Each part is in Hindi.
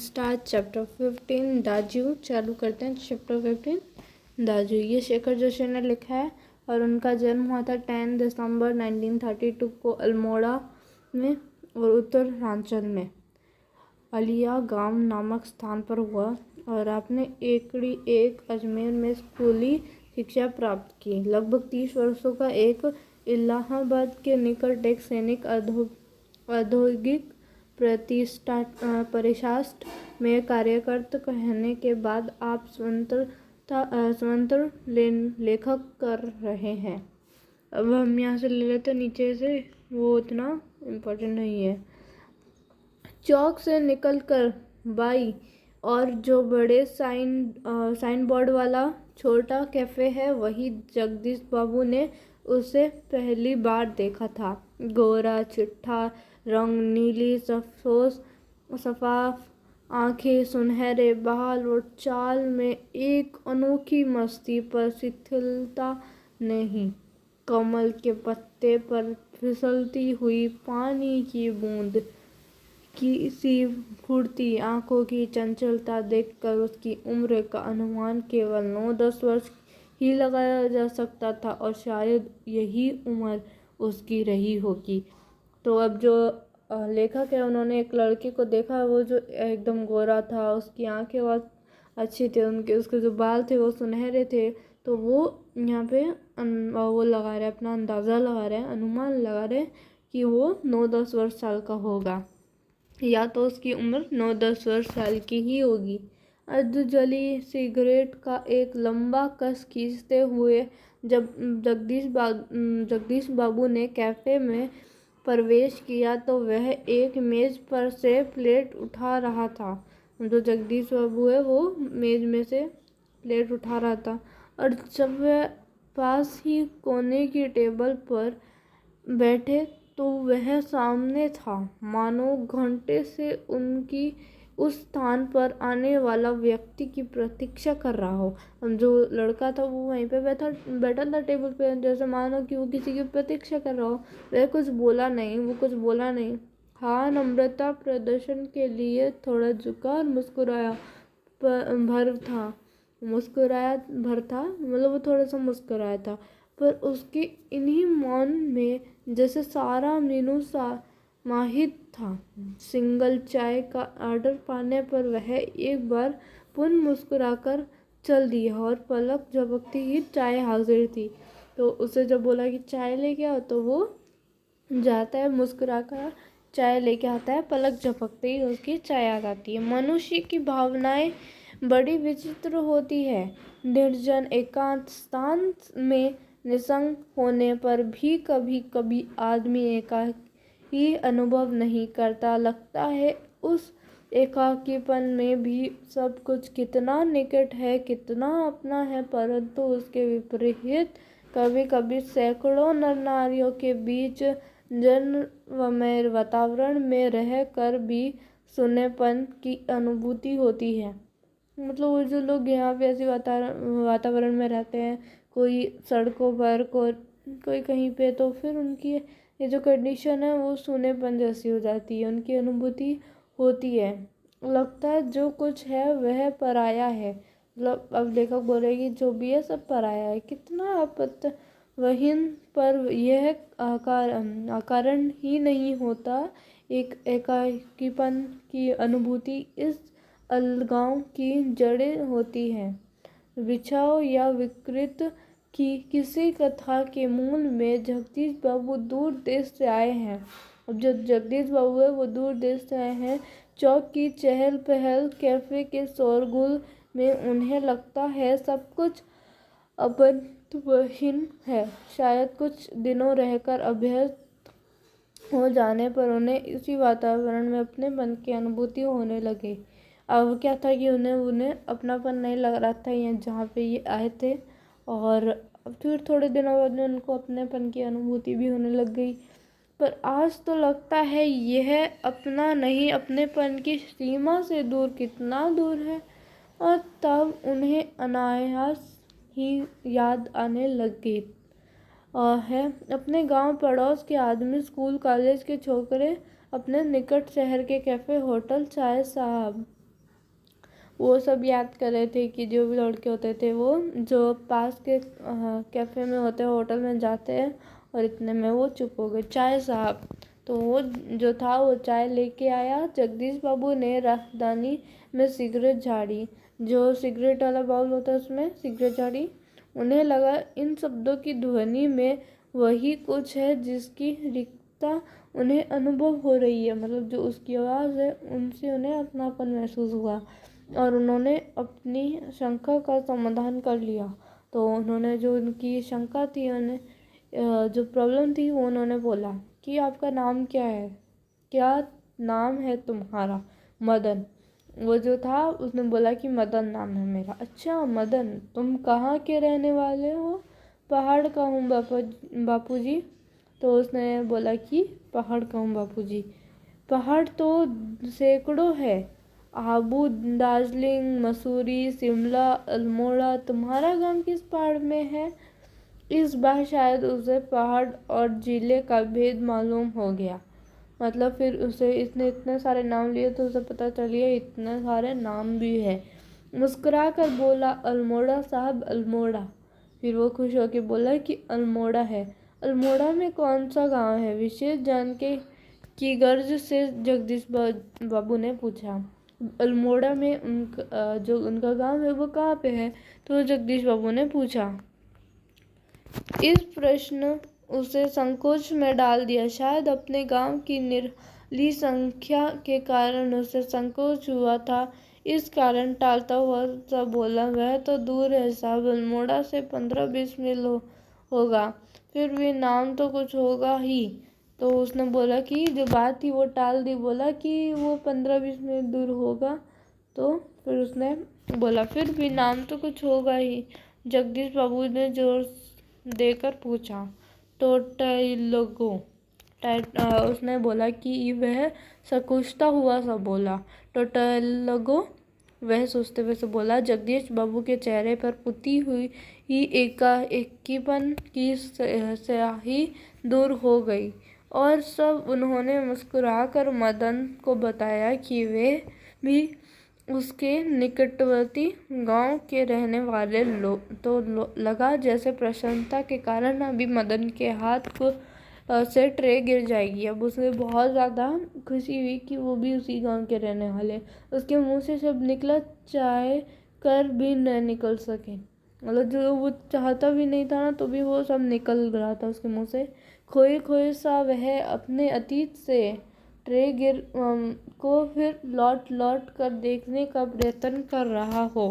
Start chapter 15 दाजू। चालू करते हैं चैप्टर 15 दाजू। ये शेखर जोशी ने लिखा है और उनका जन्म हुआ था 10 दिसंबर 1932 को अल्मोड़ा में और उत्तरांचल में अलिया गांव नामक स्थान पर हुआ और आपने एकड़ी एक अजमेर में स्कूली शिक्षा प्राप्त की। लगभग 30 वर्षों का एक इलाहाबाद के निकट एक सैनिक औद्योगिक परिशास्ट में कार्यरत कहने के बाद आप स्वतंत्र लेखक कर रहे हैं। अब हम यहाँ से ले लेते नीचे से, वो इतना इम्पोर्टेंट नहीं है। चौक से निकलकर बाई और जो बड़े साइन बोर्ड वाला छोटा कैफे है, वही जगदीश बाबू ने उसे पहली बार देखा था। गोरा चिट्ठा रंग, नीली सफाफ आंखें, सुनहरे बाल और चाल में एक अनोखी मस्ती पर शिथिलता नहीं। कमल के पत्ते पर फिसलती हुई पानी की बूंद की सी फुर्ती, आंखों की चंचलता देखकर उसकी उम्र का अनुमान केवल 9-10 वर्ष ही लगाया जा सकता था और शायद यही उम्र उसकी रही होगी। तो अब जो लेखक है उन्होंने एक लड़के को देखा, वो जो एकदम गोरा था, उसकी आंखें बहुत अच्छी थी, उसके जो बाल थे वो सुनहरे थे। तो वो यहाँ पे वो लगा रहे, अपना अंदाज़ा लगा रहे हैं, अनुमान लगा रहे हैं कि वो 9-10 वर्ष साल का होगा, या तो उसकी उम्र 9-10 वर्ष साल की ही होगी। अर्ध जली सिगरेट का एक लंबा कस खींचते हुए जब जगदीश बाबू ने कैफे में प्रवेश किया तो वह एक मेज पर से प्लेट उठा रहा था। जो जगदीश बाबू है वो मेज में से प्लेट उठा रहा था और जब वह पास ही कोने की टेबल पर बैठे तो वह सामने था, मानो घंटे से उनकी उस स्थान पर आने वाला व्यक्ति की प्रतीक्षा कर रहा हो। जो लड़का था वो वहीं पे बैठा था टेबल पे, जैसे मानो कि वो किसी की प्रतीक्षा कर रहा हो। वह कुछ बोला नहीं। हाँ, नम्रता प्रदर्शन के लिए थोड़ा झुका और मुस्कुराया भर था, मतलब वो थोड़ा सा मुस्कुराया था, पर उसके इन्हीं मौन में जैसे सारा मीनू समाहित था। सिंगल चाय का ऑर्डर पाने पर वह एक बार पुनः मुस्कुराकर चल दिया और पलक झपकती ही चाय हाजिर थी। तो उसे जब बोला कि चाय लेके आओ तो वो जाता है, मुस्कुराकर चाय लेके आता है, पलक झपकते ही उसकी चाय आ जाती है। मनुष्य की भावनाएं बड़ी विचित्र होती है। निर्जन एकांत स्थान में निसंग होने पर भी कभी कभी आदमी एकाकी अनुभव नहीं करता। लगता है उस एकाकीपन में भी सब कुछ कितना निकट है, कितना अपना है, परंतु उसके विपरीत कभी कभी सैकड़ों नर नारियों के बीच जन्ममय वातावरण में रह कर भी सुनेपन की अनुभूति होती है। मतलब वो जो लोग यहाँ पे ऐसे वातावरण में रहते हैं, कोई सड़कों पर, कोई कहीं पे, तो फिर उनकी ये जो कंडीशन है वो सुनेपन जैसी हो जाती है, उनकी अनुभूति होती है। लगता है जो कुछ है वह पराया है। मतलब अब लेखक बोलेगी जो भी है सब पराया है। कितना आपत्तिहीन, पर यह अकारण ही नहीं होता। एक एकाकीपन की अनुभूति इस अलगाव की जड़ें होती हैं। बिछाव या विकृत की किसी कथा के मूल में जगदीश बाबू दूर देश से आए हैं। अब जो जगदीश बाबू है वो दूर देश से आए हैं। चौक की चहल पहल, कैफे के शोरगुल में उन्हें लगता है सब कुछ अपनत्वहीन है। शायद कुछ दिनों रहकर अभ्यस्त हो जाने पर उन्हें इसी वातावरण में अपनेपन की अनुभूति होने लगे। अब क्या था कि उन्हें अपनापन नहीं लग रहा था यहाँ जहाँ पे ये आए थे, और फिर थोड़े दिनों बाद में उनको अपनेपन की अनुभूति भी होने लग गई। पर आज तो लगता है यह अपना नहीं, अपनेपन की सीमा से दूर कितना दूर है। और तब उन्हें अनायास ही याद आने लगी है अपने गांव पड़ोस के आदमी, स्कूल कॉलेज के छोकरे, अपने निकट शहर के कैफे, होटल, चाय साहब वो सब याद कर रहे थे कि जो भी लड़के होते थे वो जो पास के कैफ़े में होते हैं, होटल में जाते हैं, और इतने में वो चुप हो गए। चाय साहब, तो वो जो था वो चाय लेके आया। जगदीश बाबू ने राहदानी में सिगरेट झाड़ी, जो सिगरेट वाला बाउल होता है उसमें सिगरेट झाड़ी। उन्हें लगा इन शब्दों की ध्वनि में वही कुछ है जिसकी रिक्तता उन्हें अनुभव हो रही है, मतलब जो उसकी आवाज़ है उनसे उन्हें अपनापन महसूस हुआ, और उन्होंने अपनी शंका का समाधान कर लिया। तो उन्होंने जो उनकी शंका थी, उन्हें जो प्रॉब्लम थी वो उन्होंने बोला कि आपका नाम क्या है, क्या नाम है तुम्हारा? मदन। वो जो था उसने बोला कि मदन नाम है मेरा। अच्छा मदन, तुम कहाँ के रहने वाले हो? पहाड़ का हूँ बापूजी। तो उसने बोला कि पहाड़ का हूँ बापूजी। पहाड़ तो सैकड़ों है, आबू, दार्जिलिंग, मसूरी, शिमला, अल्मोड़ा, तुम्हारा गांव किस पहाड़ में है? इस बार शायद उसे पहाड़ और जिले का भेद मालूम हो गया। मतलब फिर उसे इसने इतने सारे नाम लिए तो उसे पता चल गया इतने सारे नाम भी है। मुस्कुरा कर बोला, अल्मोड़ा साहब, अल्मोड़ा। फिर वो खुश होकर बोला कि अल्मोड़ा है। अल्मोड़ा में कौन सा गांव है? विशेष जान के की गर्ज से जगदीश बाबू ने पूछा। अल्मोड़ा में जो उनका गांव है वो कहाँ पे है? तो जगदीश बाबू ने पूछा। इस प्रश्न उसे संकोच में डाल दिया। शायद अपने गांव की निराली संख्या के कारण उसे संकोच हुआ था। इस कारण टालता हुआ सा बोला, वह तो दूर है साहब, अल्मोड़ा से 15-20 मील होगा। फिर भी नाम तो कुछ होगा ही। तो उसने बोला कि जो बात थी वो टाल दी, बोला कि वो 15-20 मील दूर होगा। तो फिर उसने बोला फिर भी नाम तो कुछ होगा ही। जगदीश बाबू ने जोर देकर पूछा, टोटैलोगो। उसने बोला कि वह संकुचता हुआ सा बोला, टोटैलोगो। वह सोचते हुए से बोला। जगदीश बाबू के चेहरे पर पुती हुई ही एकाकीपन की स्याही दूर हो गई, और सब उन्होंने मुस्कुराकर मदन को बताया कि वे भी उसके निकटवर्ती गांव के रहने वाले लगा जैसे प्रसन्नता के कारण अभी मदन के हाथ को से ट्रे गिर जाएगी। अब उसे बहुत ज़्यादा खुशी हुई कि वो भी उसी गांव के रहने वाले। उसके मुंह से शब्द निकला, चाहे कर भी न निकल सके, मतलब जो वो चाहता भी नहीं था ना तो भी वो सब निकल रहा था उसके मुंह से। खोए खोए सा वह अपने अतीत से ट्रे गिर को फिर लौट लौट कर देखने का प्रयत्न कर रहा हो।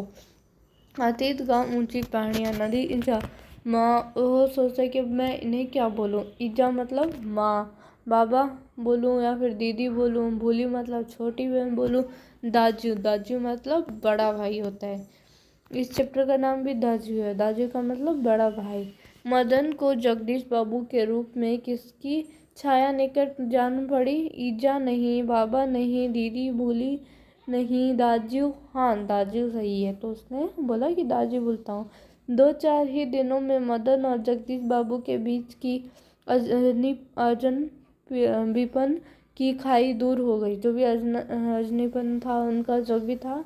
अतीत, गांव, ऊंची पहाड़ियाँ, नदी, ईजा, माँ। वो सोचता कि अब मैं इन्हें क्या बोलूँ? ईजा मतलब माँ, बाबा बोलूँ या फिर दीदी बोलूँ, भूली मतलब छोटी बहन बोलूँ, दाजू, दाजू मतलब बड़ा भाई होता है। इस चैप्टर का नाम भी दाजू है। दाजू का मतलब बड़ा भाई। मदन को जगदीश बाबू के रूप में किसकी छाया निकट जान पड़ी? ईजा नहीं, बाबा नहीं, दीदी भूली नहीं, दाजू, हाँ दाजू सही है। तो उसने बोला कि दाजू बोलता हूँ। 2-4 ही दिनों में मदन और जगदीश बाबू के बीच की अजनबीपन की खाई दूर हो गई। जो भी अजनबीपन था उनका, जो भी था,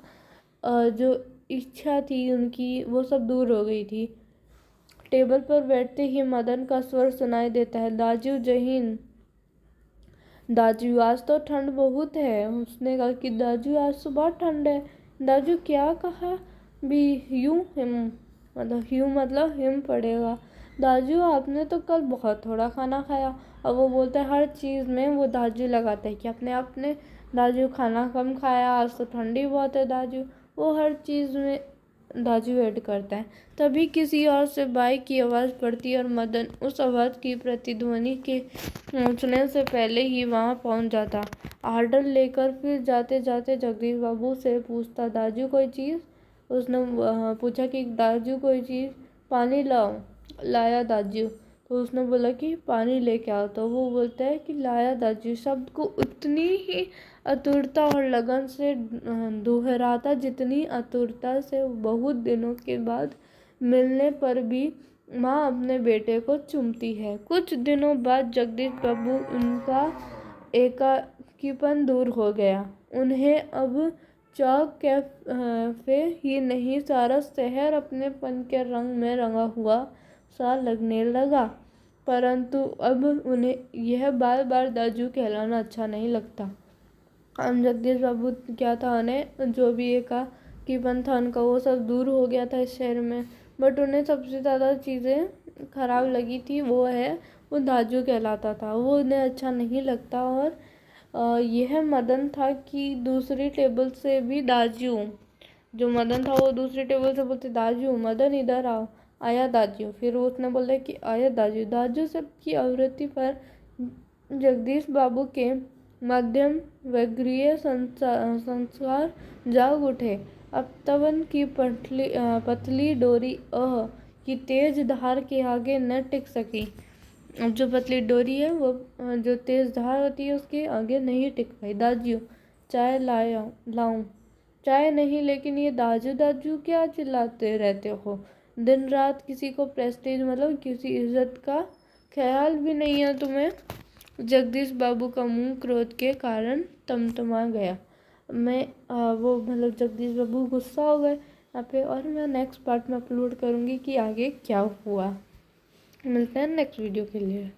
जो इच्छा थी उनकी, वो सब दूर हो गई थी। टेबल पर बैठते ही मदन का स्वर सुनाई देता है, दाजू जहीन। दाजू आज तो ठंड बहुत है। उसने कहा कि दाजू आज तो बहुत ठंड है। दाजू क्या कहा? भी यूं हिम, मतलब यूं मतलब हिम पड़ेगा। दाजू आपने तो कल बहुत थोड़ा खाना खाया। अब वो बोलता है हर चीज़ में वो दाजू लगाता है कि आपने दाजू खाना कम खाया, आज तो ठंडी बहुत है दाजू। वो हर चीज़ में दाजू ऐड करता है। तभी किसी और से बाइक की आवाज़ पड़ती है और मदन उस आवाज़ की प्रतिध्वनि के पहुंचने से पहले ही वहां पहुंच जाता। ऑर्डर लेकर फिर जाते जाते जगदीश बाबू से पूछता, दाजू कोई चीज़? उसने पूछा कि दाजू कोई चीज़? पानी लाओ। लाया दाजू। तो उसने बोला कि पानी लेके आओ। तो वो बोलता है कि लाया दाजू शब्द को उतनी ही आतुरता और लगन से दोहराता जितनी आतुरता से बहुत दिनों के बाद मिलने पर भी माँ अपने बेटे को चूमती है। कुछ दिनों बाद जगदीश बाबू उनका एकाकीपन दूर हो गया। उन्हें अब चौक कैफे ही नहीं, सारा शहर अपनेपन के रंग में रंगा हुआ सा लगने लगा। परंतु अब उन्हें यह बार बार दाजू कहलाना अच्छा नहीं लगता। हम जगदीश बाबू क्या था, उन्हें जो भी ये कहा कि पन था उनका वो सब दूर हो गया था इस शहर में, बट उन्हें सबसे ज़्यादा चीज़ें खराब लगी थी वो है वो दाजू कहलाता था, वो उन्हें अच्छा नहीं लगता। और यह मदन था कि दूसरी टेबल से भी दाजू, जो मदन था वो दूसरी टेबल से बोलते दाजू मदन इधर आओ, आया दाजू। फिर उसने बोला कि आया दाजू। दाजू शब्द की आवृत्ति पर जगदीश बाबू के मध्यम वर्गीय संस्कार जाग उठे। अब तवन की पतली डोरी की तेज धार के आगे न टिक सकी। अब जो पतली डोरी है वो जो तेज धार होती है उसके आगे नहीं टिक पाई। दाजू चाय लाऊं? चाय नहीं, लेकिन ये दाजू दाजू क्या चिल्लाते रहते हो? दिन रात किसी को प्रेस्टीज मतलब किसी इज्जत का ख्याल भी नहीं है तुम्हें? जगदीश बाबू का मुंह क्रोध के कारण तमतमा गया। वो मतलब जगदीश बाबू गुस्सा हो गए यहाँ पे, और मैं नेक्स्ट पार्ट में अपलोड करूँगी कि आगे क्या हुआ। मिलते हैं नेक्स्ट वीडियो के लिए।